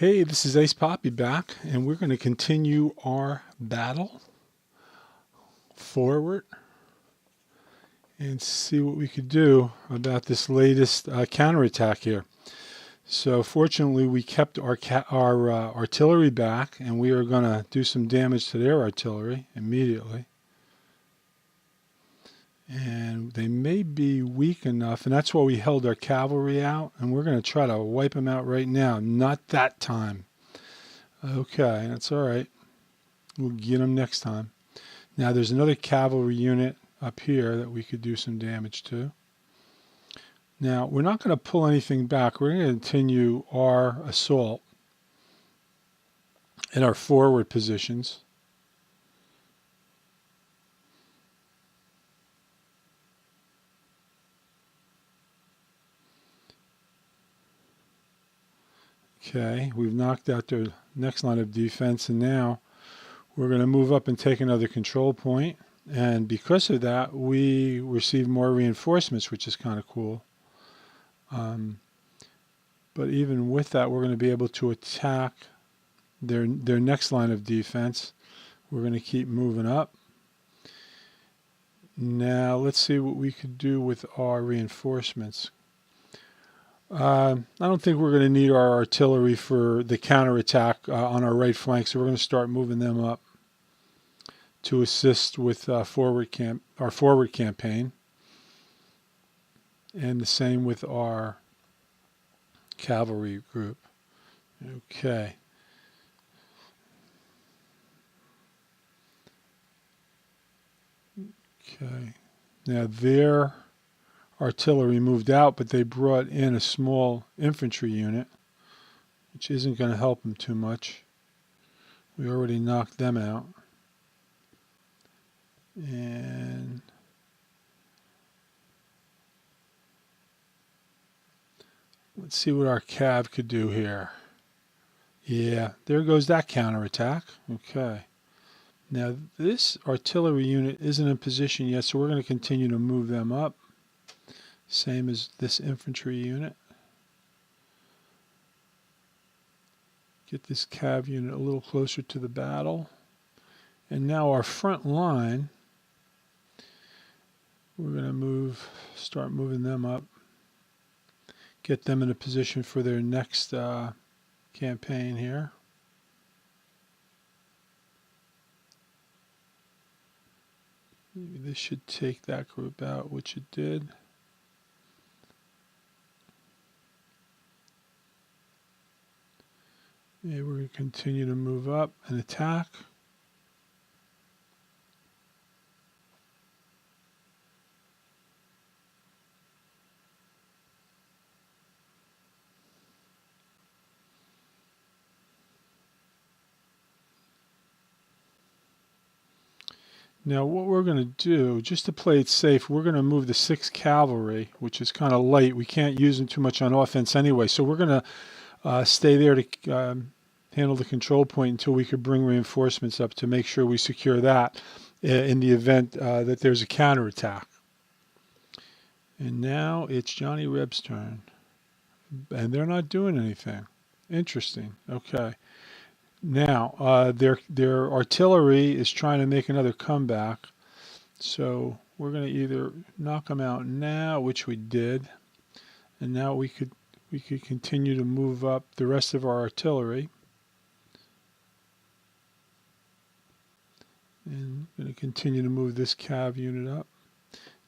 Hey, this is Ace Poppy back, and we're going to continue our battle forward and see what we could do about this latest counterattack here. So fortunately, we kept our artillery back, and we are going to do some damage to their artillery immediately. And they may be weak enough, and that's why we held our cavalry out, and we're going to try to wipe them out right now. Not that time. Okay, that's all right. We'll get them next time. Now there's another cavalry unit up here that we could do some damage to. Now we're not going to pull anything back. We're going to continue our assault in our forward positions. Okay, we've knocked out their next line of defense, and now we're going to move up and take another control point. And because of that, we receive more reinforcements, which is kind of cool. But even with that, we're going to be able to attack their next line of defense. We're going to keep moving up. Now let's see what we could do with our reinforcements. I don't think we're going to need our artillery for the counterattack on our right flank, so we're going to start moving them up to assist with our forward campaign, and the same with our cavalry group. Okay. Okay. Now their artillery moved out, but they brought in a small infantry unit, which isn't going to help them too much. We already knocked them out. And let's see what our cav could do here. Yeah, there goes that counterattack. Okay. Now this artillery unit isn't in position yet, so we're going to continue to move them up. Same as this infantry unit. Get this cav unit a little closer to the battle. And now our front line, we're going to start moving them up. Get them in a position for their next campaign here. Maybe this should take that group out, which it did. Yeah, we're going to continue to move up and attack. Now what we're going to do, just to play it safe, we're going to move the 6th Cavalry, which is kind of light. We can't use them too much on offense anyway, so we're going to stay there to handle the control point until we could bring reinforcements up to make sure we secure that in the event that there's a counterattack. And now it's Johnny Reb's turn. And they're not doing anything. Interesting. Okay. Now, their artillery is trying to make another comeback. So we're going to either knock them out now, which we did. And now we could continue to move up the rest of our artillery. And I'm going to continue to move this cav unit up.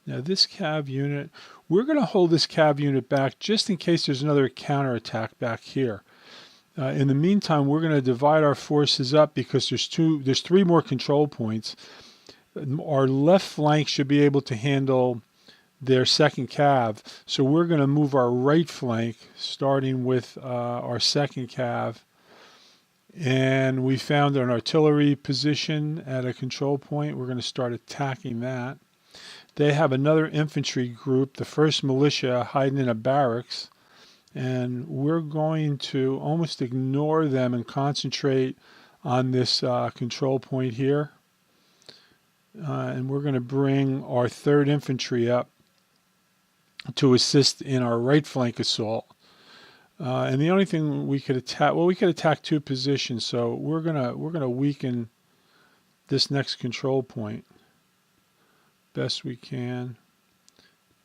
Now this cav unit, we're going to hold this cav unit back just in case there's another counterattack back here. In the meantime, we're going to divide our forces up because there's 3 more control points. Our left flank should be able to handle their 2nd cav, so we're going to move our right flank, starting with our 2nd cav. And we found an artillery position at a control point. We're going to start attacking that. They have another infantry group, the 1st Militia, hiding in a barracks. And we're going to almost ignore them and concentrate on this control point here. And we're going to bring our 3rd Infantry up to assist in our right flank assault. And the only thing we could attack, well, we could attack two positions, so we're gonna weaken this next control point best we can.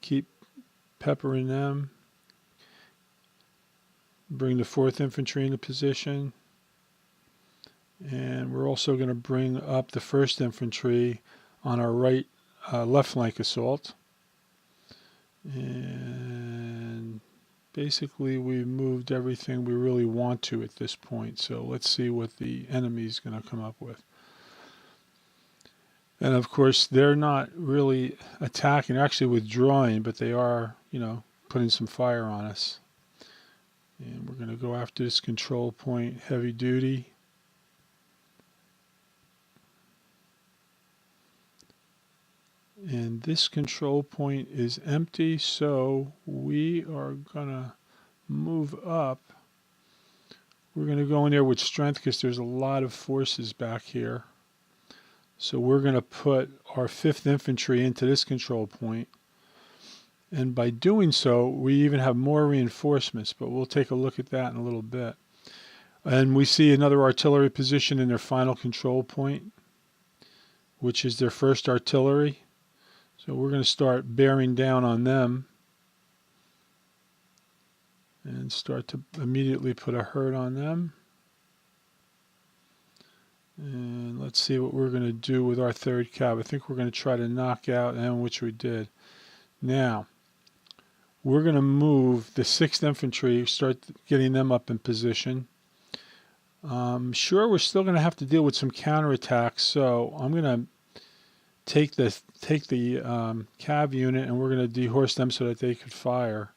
Keep peppering them. Bring the 4th Infantry into position. And we're also going to bring up the 1st Infantry on our right left flank assault. And basically we've moved everything we really want to at this point. So let's see what the enemy's going to come up with. And of course they're not really attacking, they're actually withdrawing, but they are, putting some fire on us. And we're going to go after this control point heavy duty. And this control point is empty, so we are going to move up. We're going to go in there with strength because there's a lot of forces back here. So we're going to put our 5th Infantry into this control point. And by doing so, we even have more reinforcements, but we'll take a look at that in a little bit. And we see another artillery position in their final control point, which is their 1st artillery. So we're going to start bearing down on them and start to immediately put a hurt on them. And let's see what we're going to do with our 3rd Cav. I think we're going to try to knock out them, which we did. Now, we're going to move the 6th Infantry, start getting them up in position. Sure, we're still going to have to deal with some counterattacks, so I'm going to take the Cav unit and we're going to dehorse them so that they could fire.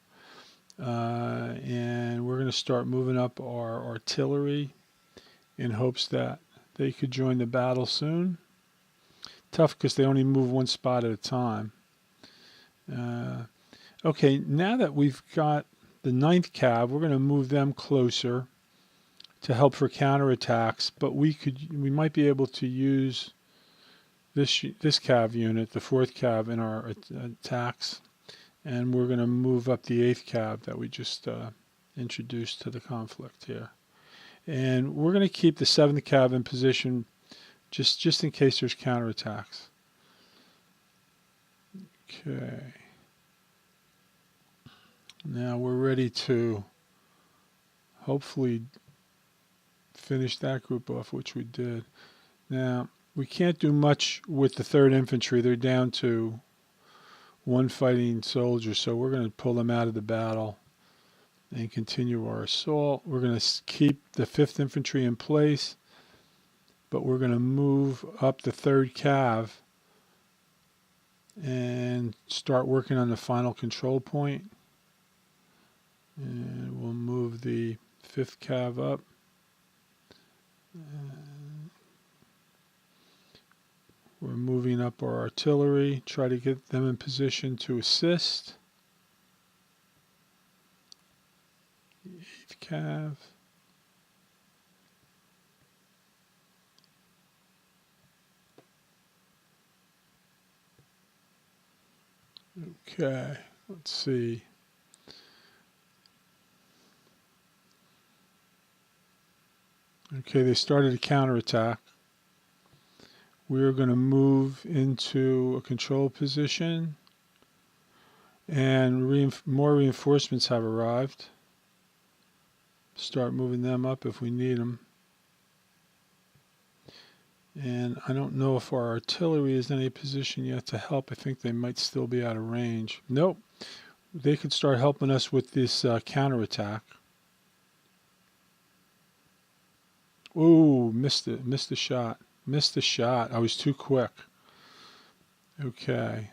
And we're going to start moving up our artillery in hopes that they could join the battle soon. Tough because they only move one spot at a time. Okay, now that we've got the 9th Cav, we're going to move them closer to help for counterattacks, but we might be able to use this Cav unit, the 4th Cav, in our attacks, and we're going to move up the 8th Cav that we just introduced to the conflict here. And we're going to keep the 7th Cav in position just in case there's counterattacks. Okay. Now we're ready to hopefully finish that group off, which we did. Now, we can't do much with the 3rd Infantry. They're down to 1 fighting soldier, so we're going to pull them out of the battle and continue our assault. We're going to keep the 5th Infantry in place, but we're going to move up the 3rd Cav and start working on the final control point. And we'll move the 5th Cav up. We're moving up our artillery, try to get them in position to assist. 8th Cav. Okay, let's see. Okay, they started a counterattack. We're going to move into a control position, and more reinforcements have arrived. Start moving them up if we need them. And I don't know if our artillery is in any position yet to help. I think they might still be out of range. Nope. They could start helping us with this counterattack. Ooh, missed it. Missed the shot. Missed the shot. I was too quick. Okay.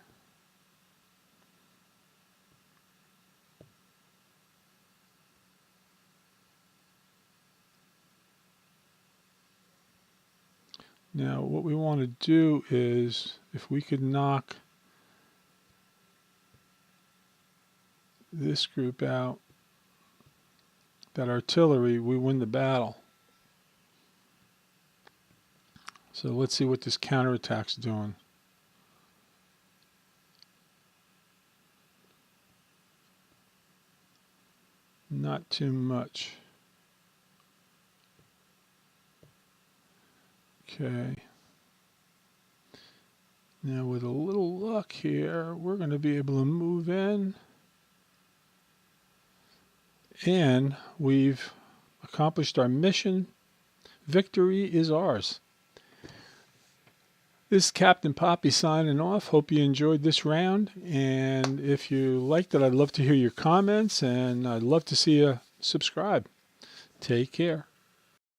Now, what we want to do is, if we could knock this group out, that artillery, we win the battle. So let's see what this counterattack's doing. Not too much. Okay. Now with a little luck here, we're going to be able to move in. And we've accomplished our mission. Victory is ours. This is Captain Poppy signing off. Hope you enjoyed this round. And if you liked it, I'd love to hear your comments, and I'd love to see you subscribe. Take care.